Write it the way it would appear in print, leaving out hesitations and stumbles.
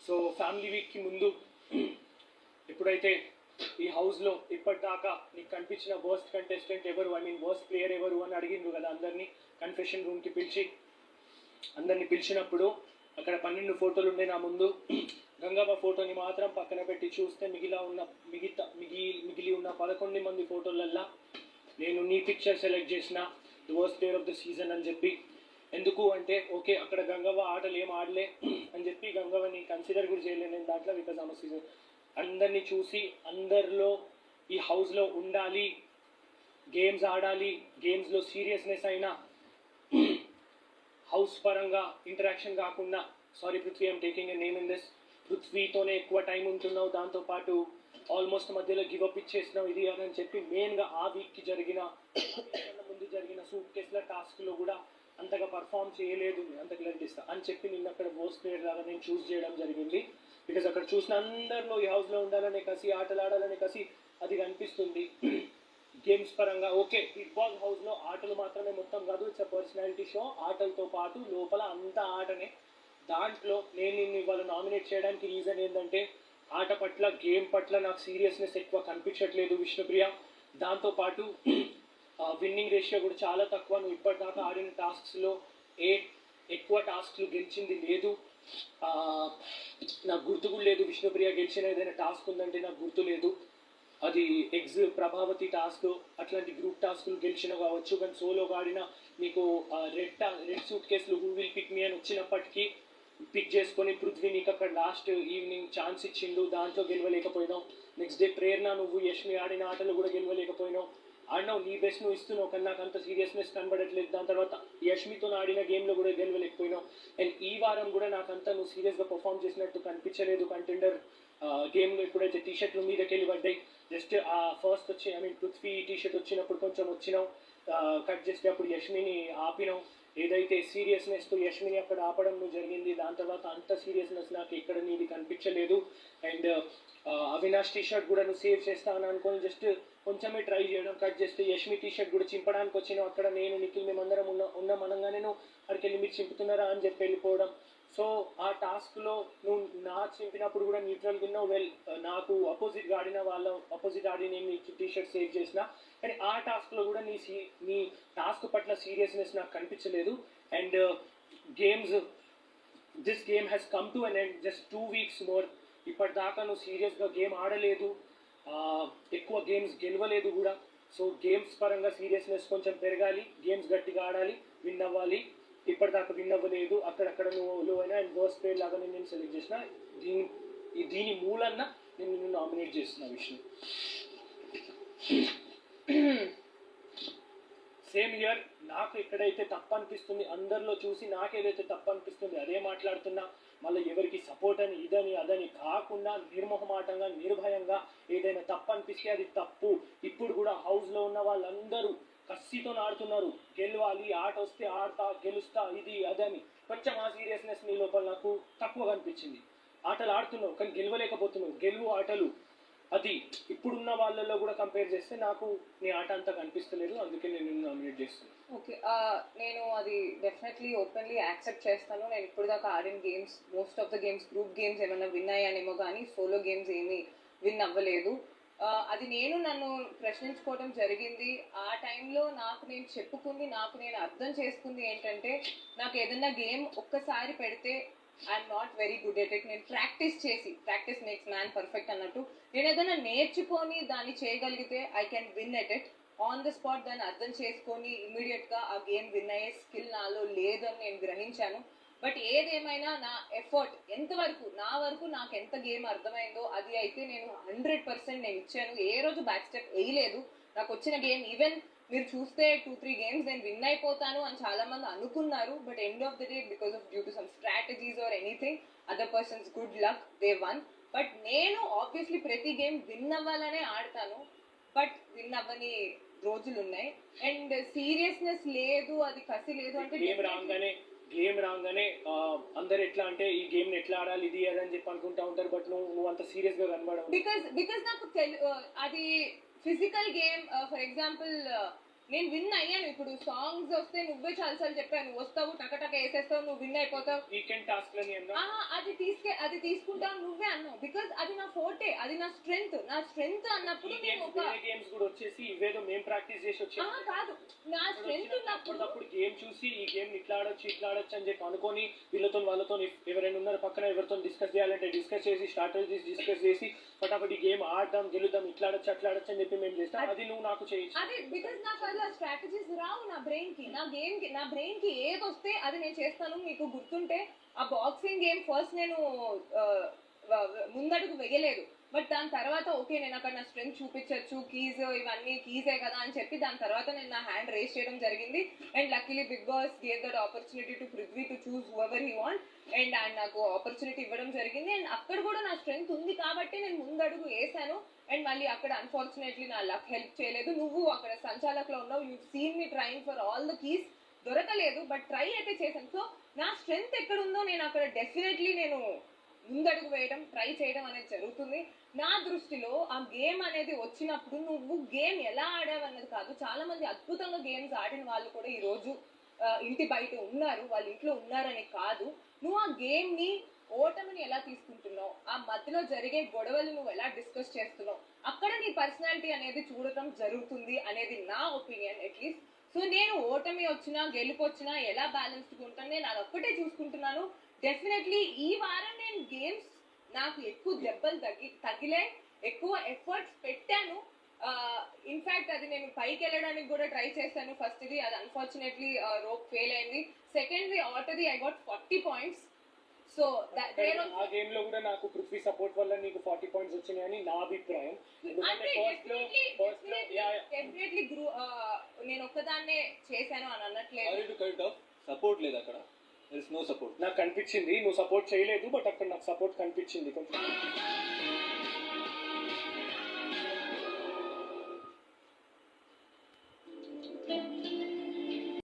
So family వీక్కి ముందు ఎప్పుడైతే ఈ హౌస్లో ఇప్పటిదాకా నీకు కనిపించిన వర్స్ట్ కంటెస్టెంట్ ఎవరు, ఐ మీన్ వర్స్ట్ ప్లేయర్ ఎవరు అని అడిగిండ్రు కదా అందరినీ కన్ఫెషన్ రూమ్కి పిలిచి. అందరినీ పిలిచినప్పుడు అక్కడ 12 ఫోటోలు ఉండే నా ముందు. గంగవ్వ ఫోటోని మాత్రం పక్కన పెట్టి చూస్తే మిగిలి ఉన్న 11 మంది ఫోటోలల్లా నేను నీ పిక్చర్ సెలెక్ట్ చేసిన the worst player of the season అని చెప్పి. ఎందుకు అంటే ఓకే అక్కడ గంగవ్వ ఆటలు ఏం ఆడలే అని చెప్పి గంగవ్వని కన్సిడర్ కూడా చేయలేను నేను దాంట్లో. బికాజ్ ఆమె సీజన్ అందరినీ చూసి అందరిలో ఈ హౌస్లో ఉండాలి, గేమ్స్ ఆడాలి, గేమ్స్లో సీరియస్నెస్ అయినా హౌస్ పరంగా ఇంటరాక్షన్ కాకుండా, sorry Prithvi I'm taking a name in this, పృథ్వీతోనే ఎక్కువ టైం ఉంటున్నావు, దాంతోపాటు ఆల్మోస్ట్ మధ్యలో గివప్ ఇచ్చేసినావు ఇది అని చెప్పి మెయిన్గా ఆ వీక్కి జరిగిన ముందు జరిగిన సూట్ కేసుల టాస్క్లో కూడా అంతగా పర్ఫామ్ చేయలేదు, అంత క్లారిటీ ఇస్తా అని చెప్పి నిన్న అక్కడ వర్స్ట్ ప్లేయర్ లాగా నేను చూస్ చేయడం జరిగింది. బికాజ్ అక్కడ చూసిన అందరిలో ఈ హౌస్లో ఉండాలనే కసి, ఆటలు ఆడాలనే కసి అది కనిపిస్తుంది. గేమ్స్ పరంగా ఓకే బిగ్ బాస్ హౌస్లో ఆటలు మాత్రమే మొత్తం కాదు, ఇట్స్ అ పర్సనాలిటీ షో. ఆటలతో పాటు లోపల అంత ఆటనే. దాంట్లో నేను నిన్ను ఇవాళ నామినేట్ చేయడానికి రీజన్ ఏంటంటే ఆట పట్ల, గేమ్ పట్ల నాకు సీరియస్నెస్ ఎక్కువ కనిపించట్లేదు విష్ణుప్రియ. దాంతోపాటు విన్నింగ్ రేషియో కూడా చాలా తక్కువ. నువ్వు ఇప్పటిదాకా ఆడిన టాస్క్స్లో ఎక్కువ టాస్క్లు గెలిచింది లేదు. నాకు గుర్తు కూడా లేదు విష్ణుప్రియ గెలిచిన ఏదైనా టాస్క్ ఉందంటే నాకు గుర్తు లేదు. అది ఎగ్స్ ప్రభావతి టాస్క్ అట్లాంటి గ్రూప్ టాస్క్లు గెలిచిన కావచ్చు. కానీ సోలోగా ఆడిన నీకు రెడ్ సూట్ కేసులు హూ విల్ పిక్ మీ అని వచ్చినప్పటికీ పిక్ చేసుకొని పృథ్వీ నీకు అక్కడ లాస్ట్ ఈవినింగ్ ఛాన్స్ ఇచ్చిండు, దాంట్లో గెలవలేకపోయినావు. నెక్స్ట్ డే ప్రేరణ నువ్వు యష్మి ఆడిన ఆటలు కూడా గెలవలేకపోయినావు. ఆడినావు నీ బెస్ట్ నువ్వు ఇస్తున్నావు, కానీ నాకు అంత సీరియస్నెస్ కనబడట్లేదు. దాని తర్వాత యష్మితో ఆడిన గేమ్లో కూడా గెలవలేకపోయినావు. అండ్ ఈ వారం కూడా నాకంతా నువ్వు సీరియస్గా పర్ఫామ్ చేసినట్టు కనిపించలేదు. కంటెండర్ గేమ్లో ఎప్పుడైతే టీషర్ట్లు మీదకి వెళ్ళి పడ్డాయి, జస్ట్ ఆ ఫస్ట్ వచ్చి ఐ మీన్ పృథ్వీ టీషర్ట్ వచ్చినప్పుడు కొంచెం వచ్చినావు, కట్ చేస్తే అప్పుడు యష్మిని ఆపినావు. ఏదైతే సీరియస్నెస్తో యష్మిని అక్కడ ఆపడం జరిగింది, దాని తర్వాత అంత సీరియస్నెస్ నాకు ఎక్కడ నీది కనిపించలేదు. అండ్ అవినాష్ టీషర్ట్ కూడా నువ్వు సేవ్ చేస్తాను అనుకొని జస్ట్ కొంచెమే ట్రై చేయడం, కట్ చేస్తే యష్మి టీషర్ట్ కూడా చింపడానికి వచ్చినావు. అక్కడ నేను నిఖిల్ మేమందరం ఉన్నాం అనగానే నువ్వు అక్కడికి వెళ్ళి మీరు చింపుతున్నారా అని చెప్పి వెళ్ళిపోవడం. సో ఆ టాస్క్లో నువ్వు నా చింపినప్పుడు కూడా న్యూట్రల్గా ఉన్నావు. నాకు అపోజిట్గా ఆడిన నేను నీ టీషర్ట్ సేవ్ చేసిన, కానీ ఆ టాస్క్లో కూడా నీ టాస్క్ పట్ల సీరియస్నెస్ నాకు కనిపించలేదు. And this game has come to an end, just 2 weeks more. ఇప్పటిదాకా నువ్వు సీరియస్గా గేమ్ ఆడలేదు, ఎక్కువ గేమ్స్ గెలవలేదు కూడా. సో గేమ్స్ పరంగా సీరియస్నెస్ కొంచెం పెరగాలి, గేమ్స్ గట్టిగా ఆడాలి, విన్ అవ్వాలి. ఇప్పటిదాకా విన్ అవ్వలేదు, అక్కడక్కడ నువ్వు లో అయినా. అండ్ వర్స్ట్ ప్లేయర్ లాగా నేను సెలెక్ట్ చేసిన, దీని మూలన్న నేను నిన్ను నామినేట్ చేస్తున్నా విష్ణు. సేమ్ ఇయర్ నాకు ఎక్కడైతే తప్పు అనిపిస్తుంది, అందరిలో చూసి నాకేదైతే తప్పు అనిపిస్తుంది అదే మాట్లాడుతున్నా. మళ్ళీ ఎవరికి సపోర్ట్ అని ఇదని అదని కాకుండా నిర్మోహమాటంగా నిర్భయంగా ఏదైనా తప్పు అనిపిస్తే అది తప్పు. ఇప్పుడు కూడా హౌస్లో ఉన్న వాళ్ళందరూ కసితో ఆడుతున్నారు, గెలవాలి, ఆట వస్తే ఆడతా, గెలుస్తా, ఇది అదని. కొంచెం ఆ సీరియస్నెస్ నీ లోపల నాకు తక్కువగా అనిపించింది. ఆటలు ఆడుతున్నావు కానీ గెలవలేకపోతున్నావు, గెలువు ఆటలు. అది ఇప్పుడున్న వాళ్ళల్లో కూడా కంపేర్ చేస్తే నాకు నీ ఆట అంతా కనిపిస్తలేదు, అందుకే నేను నామినేట్ చేస్తున్నాను. ఓకే, నేను అది డెఫినెట్లీ ఓపెన్లీ యాక్సెప్ట్ చేస్తాను. నేను ఇప్పుడు దాకా ఆడిన games, most of the games group games ఏమైనా విన్ అయ్యానేమో కానీ సోలో గేమ్స్ ఏమీ విన్ అవ్వలేదు. అది నన్ను ప్రశ్నించుకోవడం జరిగింది. ఆ టైంలో నాకు నేను చెప్పుకుంది, నాకు నేను అర్థం చేసుకుంది ఏంటంటే, నాకు ఏదైనా గేమ్ ఒక్కసారి పెడితే I'm not very good at it. నేను ప్రాక్టీస్ మేక్స్ మ్యాన్ పర్ఫెక్ట్ అన్నట్టు, నేను ఏదైనా నేర్చుకొని దాన్ని చేయగలిగితే I can win at it. On the spot దాన్ని అర్థం చేసుకొని ఇమీడియట్గా ఆ గేమ్ విన్ అయ్యే స్కిల్ నాలో లేదని నేను గ్రహించాను. బట్ ఏదేమైనా నా ఎఫర్ట్ నా వరకు నాకు ఎంత గేమ్ అర్థమైందో అది అయితే నేను 100% నేను ఇచ్చాను. ఏ రోజు బ్యాక్ స్టెప్ వేయలేదు. నాకు వచ్చిన గేమ్ ఈవెన్ మీరు చూస్తే 2-3 గేమ్స్ నేను విన్ అయిపోతాను అని చాలా మంది అనుకున్నారు. But end of the day because of due to some strategies or anything, other persons good luck, they one. But నేను ఆబ్వియస్లీ ప్రతి గేమ్ విన్ అవ్వాలనే ఆడతాను, బట్ విన్ అవ్వని రోజులు ఉన్నాయి. అండ్ సీరియస్నెస్ లేదు, అది కసి లేదు అంటే గేమ్ రాగానే అందరు ఎట్లా అంటే ఈ గేమ్ ఎట్లా ఆడాలి ఇది అని చెప్పి అనుకుంటా ఉంటారు. బట్ నువ్వు అంత సీరియస్ గా కనబడవు. బికాస్ నాకు అది ఫిజికల్ గేమ్. ఫర్ ఎగ్జాంపుల్ నేను విన్ అయ్యాను. ఇప్పుడు సాంగ్స్ వస్తే నువ్వే చాలాసార్లు చెప్పాను, నువ్వు వస్తావు టకటక వేసేస్తావు, నువ్వు విన్ అయిపోతావు. వీకెండ్ టాస్క్ లని అన్నా అది తీసుకుంటావు నువ్వే అన్నావు. బికాజ్ అది నా ఫోర్టే, అది నా స్ట్రెంగ్త్ అన్నప్పుడు నేను ఒక గేమ్స్ కూడా వచ్చేసి ఇవేదో మేము ప్రాక్టీస్ చేసి వచ్చాము కాదు, నా స్ట్రెంగ్త్ ఉన్నప్పుడు అప్పుడు గేమ్ చూసి ఈ గేమ్ ఇట్లా ఆడొచ్చు అని చెప్పి అనుకొని వాళ్ళతో ఎవరైనా ఉన్నారు పక్కన ఎవరితో డిస్కస్ చేయాలంటే డిస్కస్ చేసి స్ట్రాటజీస్ డిస్కస్ చేసి ఫటాఫట్ ఈ గేమ్ ఆడదాం గెలుద్దాం ఇట్లా ఆడొచ్చు అట్లా ఆడొచ్చు అని చెప్పి మేము చేస్తాం. అది నువ్వు నాకు చేయొచ్చు. అదే బికాజ్ నాకు అలా స్ట్రాటజీస్ రావు నా బ్రెయిన్ కి. నా బ్రెయిన్ కి ఏది వస్తే అది నేను చేస్తాను. మీకు గుర్తుంటే ఆ బాక్సింగ్ గేమ్ ఫస్ట్ నేను ముందడుగు వేయలేదు, బట్ దాని తర్వాత ఓకే నేను అక్కడ నా స్ట్రెంగ్త్ చూపించచ్చు, ఇవన్నీ కీజే కదా అని చెప్పి దాని తర్వాత నేను నా హ్యాండ్ రేస్ చేయడం జరిగింది. And luckily Bigg Boss gave that opportunity to Prithvi to choose whoever he want, and ఆయన నాకు ఆపర్చునిటీ ఇవ్వడం జరిగింది. అండ్ అక్కడ కూడా నా స్ట్రెంగ్త్ ఉంది కాబట్టి నేను ముందడుగు వేసాను. అండ్ మళ్ళీ అక్కడ అన్ఫార్చునేట్లీ నా లక్ హెల్ప్ చేయలేదు. నువ్వు అక్కడ సంచాలకులో ఉన్నావు, you seen me trying for all the keys, దొరకలేదు బట్ ట్రై అయితే చేశాను. సో నా స్ట్రెంగ్త్ ఎక్కడ ఉందో నేను అక్కడ డెఫినెట్లీ నేను ముందడుగు వేయడం ట్రై చేయడం అనేది జరుగుతుంది. నా దృష్టిలో ఆ గేమ్ అనేది వచ్చినప్పుడు నువ్వు గేమ్ ఎలా ఆడావన్నది కాదు, చాలా మంది అద్భుతంగా గేమ్స్ ఆడిన వాళ్ళు కూడా ఈ రోజు ఇంటి బయట ఉన్నారు, వాళ్ళ ఇంట్లో ఉన్నారని కాదు. నువ్వు ఆ గేమ్ ని ఓటమిని ఎలా తీసుకుంటున్నావు, ఆ మధ్యలో జరిగే గొడవలు నువ్వు ఎలా డిస్కస్ చేస్తున్నావు, అక్కడ నీ పర్సనాలిటీ అనేది చూడటం జరుగుతుంది అనేది నా ఒపీనియన్ అట్లీస్ట్. సో నేను ఓటమి వచ్చినా గెలుపు వచ్చినా ఎలా బ్యాలెన్స్డ్గా ఉంటాను నేను అదొక్కటే చూసుకుంటున్నాను. డెఫినెట్లీ ఈ వారం నేను గేమ్స్ నాకు ఎక్కువ దెబ్బలు తగిలే, ఎక్కువ ఎఫర్ట్స్ పెట్టాను. ఇన్ఫాక్ట్ అది నేను పైకి వెళ్ళడానికి కూడా ట్రై చేశాను. ఫస్ట్ ఇది అది అన్ఫార్చునేట్లీ రోప్ ఫెయిల్ అయింది. సెకండ్ది ఆటోది ఐ గాట్ 40 points. సో ఆ గేమ్ లో కూడా నాకు పృథ్వీ సపోర్ట్ వల్ల నీకు 40 points వచ్చినాయని నా అభిప్రాయం. డెఫినెట్లీ నేను ఒక్కదాన్నే చేశాను అని అనట్లేదు. సపోర్ట్ లేదు అక్కడ, నో సపోర్ట్. నాకు కనిపించింది నువ్వు సపోర్ట్ చేయలేదు, బట్ అక్కడ నాకు సపోర్ట్ కనిపించింది కొంచెం.